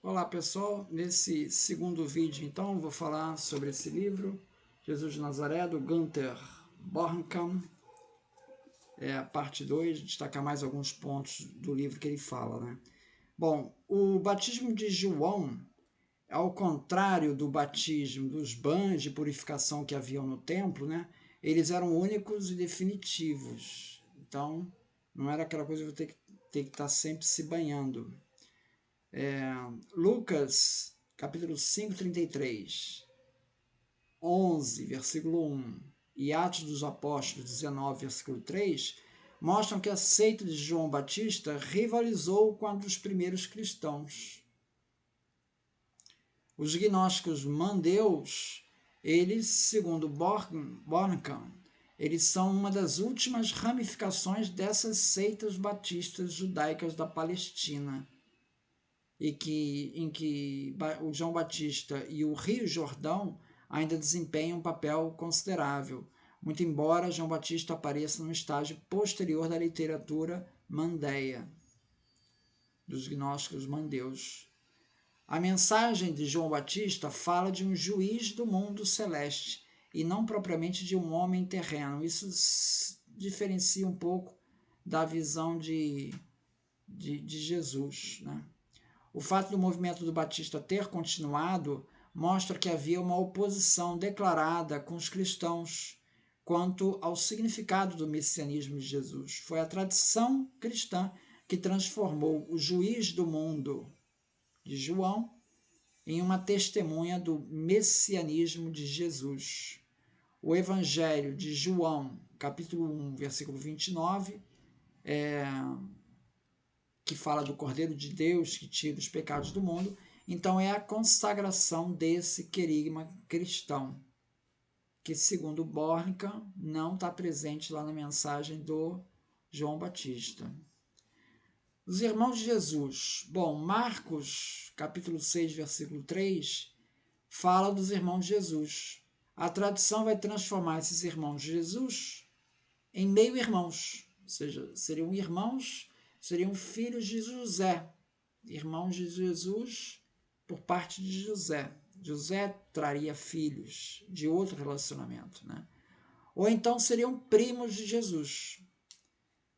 Olá pessoal, nesse segundo vídeo então vou falar sobre esse livro, Jesus de Nazaré, do Günther Bornkamm, a parte 2, destacar mais alguns pontos do livro que ele fala, né? Bom, o batismo de João, ao contrário do batismo dos banhos de purificação que haviam no templo, né? Eles eram únicos e definitivos, então não era aquela coisa de eu ter que estar sempre se banhando. Lucas, capítulo 5, 33, 11, versículo 1, e Atos dos Apóstolos 19, versículo 3, mostram que a seita de João Batista rivalizou com a dos primeiros cristãos. Os gnósticos mandeus, eles, segundo Bornkamm, eles são uma das últimas ramificações dessas seitas batistas judaicas da Palestina, em que o João Batista e o Rio Jordão ainda desempenham um papel considerável, muito embora João Batista apareça num estágio posterior da literatura mandeia, dos gnósticos mandeus. A mensagem de João Batista fala de um juiz do mundo celeste e não propriamente de um homem terreno. Isso diferencia um pouco da visão de Jesus, né? O fato do movimento do Batista ter continuado mostra que havia uma oposição declarada com os cristãos quanto ao significado do messianismo de Jesus. Foi a tradição cristã que transformou o juiz do mundo de João em uma testemunha do messianismo de Jesus. O Evangelho de João, capítulo 1, versículo 29, que fala do Cordeiro de Deus que tira os pecados do mundo, então é a consagração desse querigma cristão, que segundo Bornkamm não está presente lá na mensagem do João Batista. Os irmãos de Jesus. Bom, Marcos, capítulo 6, versículo 3, fala dos irmãos de Jesus. A tradição vai transformar esses irmãos de Jesus em meio-irmãos, ou seja, seriam filhos de José, irmãos de Jesus por parte de José. José traria filhos de outro relacionamento, né? Ou então seriam primos de Jesus,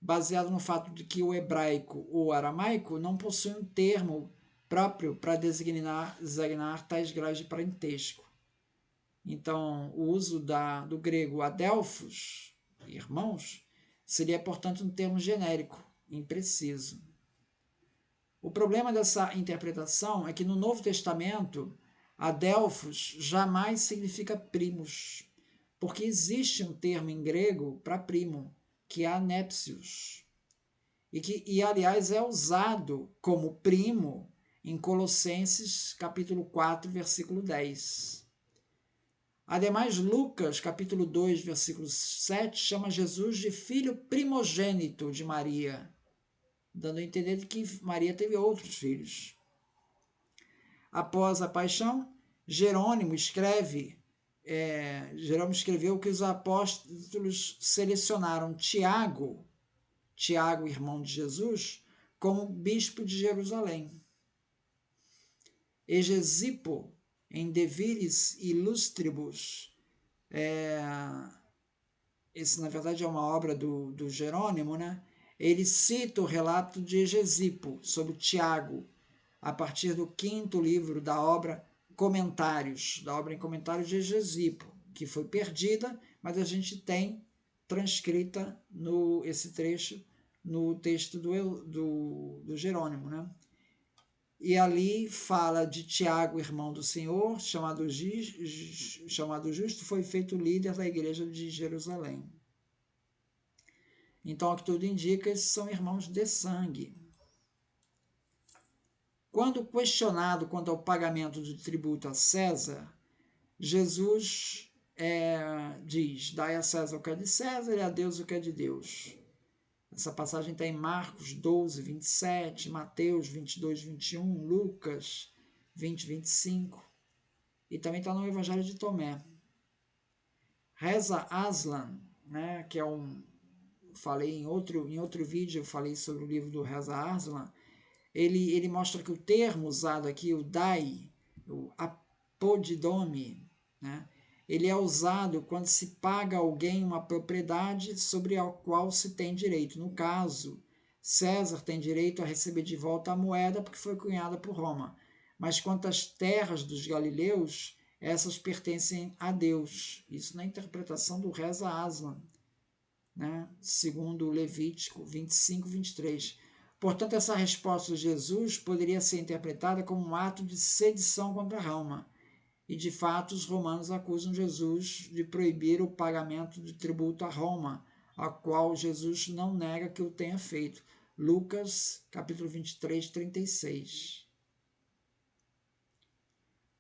baseado no fato de que o hebraico ou o aramaico não possuem um termo próprio para designar tais graus de parentesco. Então, o uso do grego adelphos, irmãos, seria, portanto, um termo genérico, impreciso. O problema dessa interpretação é que no Novo Testamento, adelphos jamais significa primos, porque existe um termo em grego para primo, que é anepsios, e aliás é usado como primo em Colossenses capítulo 4, versículo 10. Ademais, Lucas, capítulo 2, versículo 7, chama Jesus de filho primogênito de Maria, dando a entender que Maria teve outros filhos. Após a paixão, Jerônimo escreveu que os apóstolos selecionaram Tiago, irmão de Jesus, como bispo de Jerusalém. Hegesipo, em De Viris Illustribus, esse na verdade é uma obra do Jerônimo, né? Ele cita o relato de Hegesipo sobre Tiago, a partir do 5º livro da obra em comentários de Hegesipo, que foi perdida, mas a gente tem transcrita esse trecho no texto do Jerônimo, né? E ali fala de Tiago, irmão do Senhor, chamado justo, foi feito líder da igreja de Jerusalém. Então, o que tudo indica, esses são irmãos de sangue. Quando questionado quanto ao pagamento do tributo a César, Jesus diz: dai a César o que é de César e a Deus o que é de Deus. Essa passagem está em Marcos 12, 27, Mateus 22, 21, Lucas 20, 25 e também está no Evangelho de Tomé. Reza Aslan, né, que falei em outro vídeo, eu falei sobre o livro do Reza Aslan, ele mostra que o termo usado aqui, o dai, o apodidome, né? Ele é usado quando se paga a alguém uma propriedade sobre a qual se tem direito. No caso, César tem direito a receber de volta a moeda porque foi cunhada por Roma. Mas quanto às terras dos galileus, essas pertencem a Deus. Isso na interpretação do Reza Aslan, né? Segundo Levítico 25, 23. Portanto, essa resposta de Jesus poderia ser interpretada como um ato de sedição contra Roma. E, de fato, os romanos acusam Jesus de proibir o pagamento de tributo a Roma, a qual Jesus não nega que o tenha feito. Lucas, capítulo 23, 36.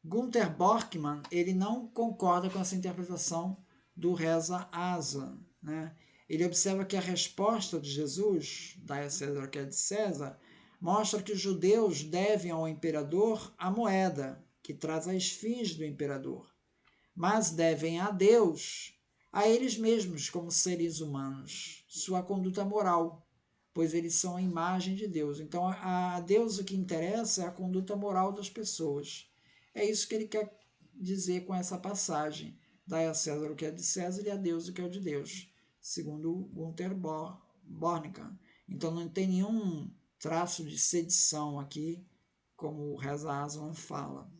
Gunther Borkmann, ele não concorda com essa interpretação do Reza Aslan, né? Ele observa que a resposta de Jesus, dai a César o que é de César, mostra que os judeus devem ao imperador a moeda, que traz a esfinge do imperador, mas devem a Deus, a eles mesmos como seres humanos, sua conduta moral, pois eles são a imagem de Deus. Então, a Deus o que interessa é a conduta moral das pessoas. É isso que ele quer dizer com essa passagem. Dai a César o que é de César e a Deus o que é de Deus, segundo Gunther Bornemann. Então, não tem nenhum traço de sedição aqui, como o Reza Aslan fala.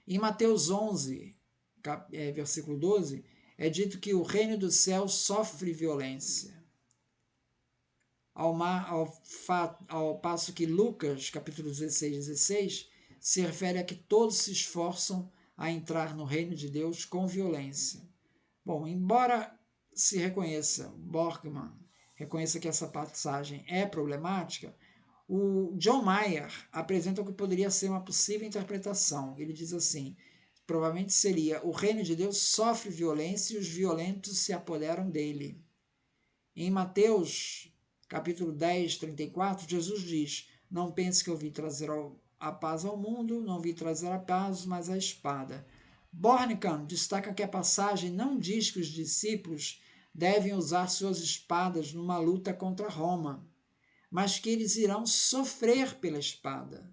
Em Mateus 11, versículo 12, é dito que o reino dos céus sofre violência. Ao passo que Lucas, capítulo 16, se refere a que todos se esforçam a entrar no reino de Deus com violência. Bom, embora se reconheça, Borkmann reconheça que essa passagem é problemática, o John Mayer apresenta o que poderia ser uma possível interpretação. Ele diz assim, provavelmente seria: o reino de Deus sofre violência e os violentos se apoderam dele. Em Mateus, capítulo 10, 34, Jesus diz: não pense que eu vim trazer a paz ao mundo, não vim trazer a paz, mas a espada. Bornemann destaca que a passagem não diz que os discípulos devem usar suas espadas numa luta contra Roma, mas que eles irão sofrer pela espada.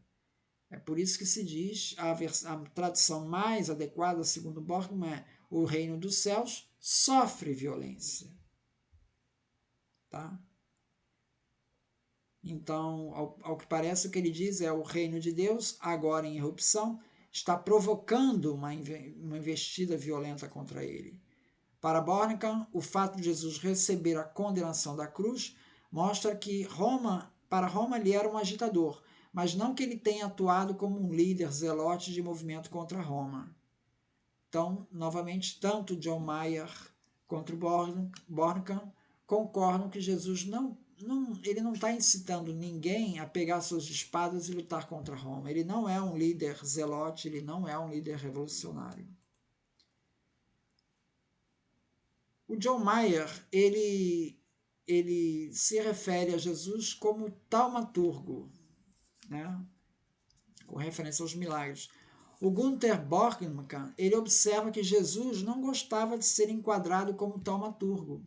É por isso que se diz, a tradução mais adequada, segundo Borkmann, é: o reino dos céus sofre violência. Tá? Então, ao que parece, o que ele diz é: o reino de Deus, agora em irrupção, está provocando uma investida violenta contra ele. Para Bornemann, o fato de Jesus receber a condenação da cruz mostra que para Roma ele era um agitador, mas não que ele tenha atuado como um líder zelote de movimento contra Roma. Então, novamente, tanto John Mayer quanto Bornemann concordam que Jesus ele não está incitando ninguém a pegar suas espadas e lutar contra Roma. Ele não é um líder zelote, ele não é um líder revolucionário. O John Mayer, ele se refere a Jesus como taumaturgo, né? Com referência aos milagres. O Gunther Borkmann, ele observa que Jesus não gostava de ser enquadrado como taumaturgo.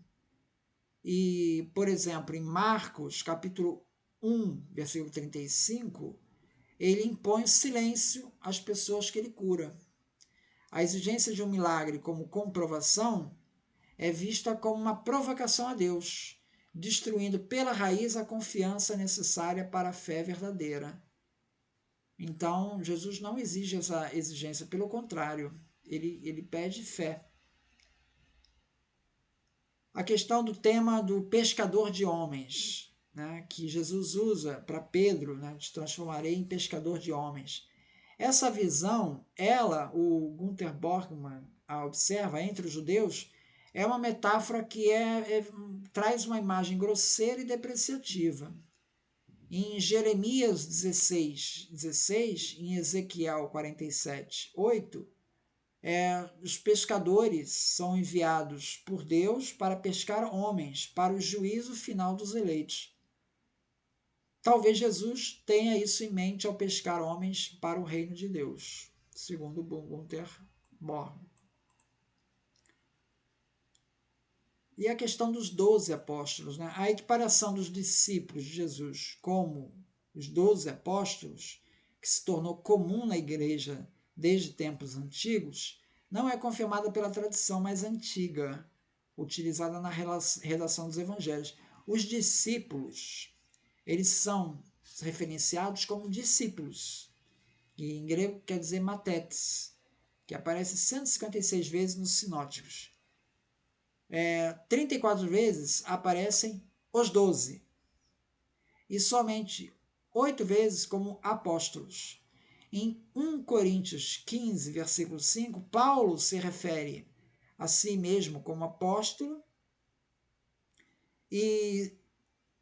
E, por exemplo, em Marcos, capítulo 1, versículo 35, ele impõe o silêncio às pessoas que ele cura. A exigência de um milagre como comprovação é vista como uma provocação a Deus, destruindo pela raiz a confiança necessária para a fé verdadeira. Então, Jesus não exige essa exigência, pelo contrário, ele pede fé. A questão do tema do pescador de homens, né, que Jesus usa para Pedro, né, te transformarei em pescador de homens. Essa visão, o Gunther Borkmann a observa entre os judeus, é uma metáfora que traz uma imagem grosseira e depreciativa. Em Jeremias 16, em Ezequiel 47, 8, os pescadores são enviados por Deus para pescar homens, para o juízo final dos eleitos. Talvez Jesus tenha isso em mente ao pescar homens para o reino de Deus, segundo Gunther Borkmann. E a questão dos 12 apóstolos, né? A equiparação dos discípulos de Jesus como os 12 apóstolos, que se tornou comum na igreja desde tempos antigos, não é confirmada pela tradição mais antiga, utilizada na redação dos evangelhos. Os discípulos, eles são referenciados como discípulos, que em grego quer dizer matetes, que aparece 156 vezes nos sinóticos. 34 vezes aparecem os 12 e somente 8 vezes como apóstolos. Em 1 Coríntios 15, versículo 5, Paulo se refere a si mesmo como apóstolo e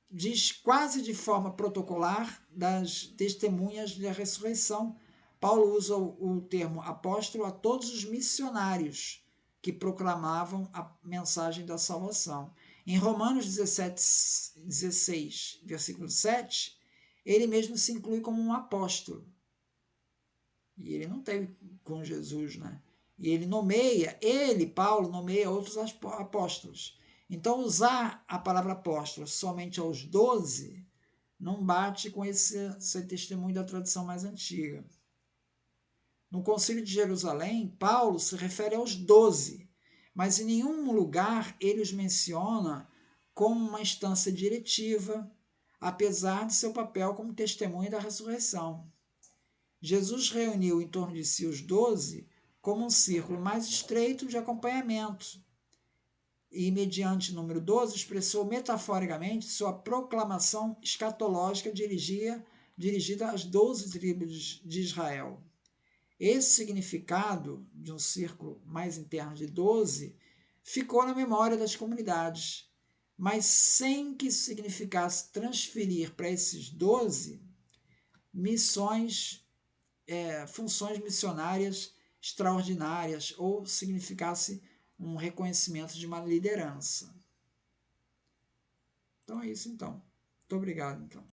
diz quase de forma protocolar das testemunhas da ressurreição. Paulo usa o termo apóstolo a todos os missionários que proclamavam a mensagem da salvação. Em Romanos 16, versículo 7, ele mesmo se inclui como um apóstolo. E ele não teve com Jesus, né? E Paulo, nomeia outros apóstolos. Então, usar a palavra apóstolo somente aos 12 não bate com esse testemunho da tradição mais antiga. No Concílio de Jerusalém, Paulo se refere aos 12, mas em nenhum lugar ele os menciona como uma instância diretiva, apesar de seu papel como testemunha da ressurreição. Jesus reuniu em torno de si os 12 como um círculo mais estreito de acompanhamento e, mediante o número 12, expressou metaforicamente sua proclamação escatológica dirigida às 12 tribos de Israel. Esse significado de um círculo mais interno de 12 ficou na memória das comunidades, mas sem que isso significasse transferir para esses 12 funções missionárias extraordinárias ou significasse um reconhecimento de uma liderança. Então é isso então. Muito obrigado então.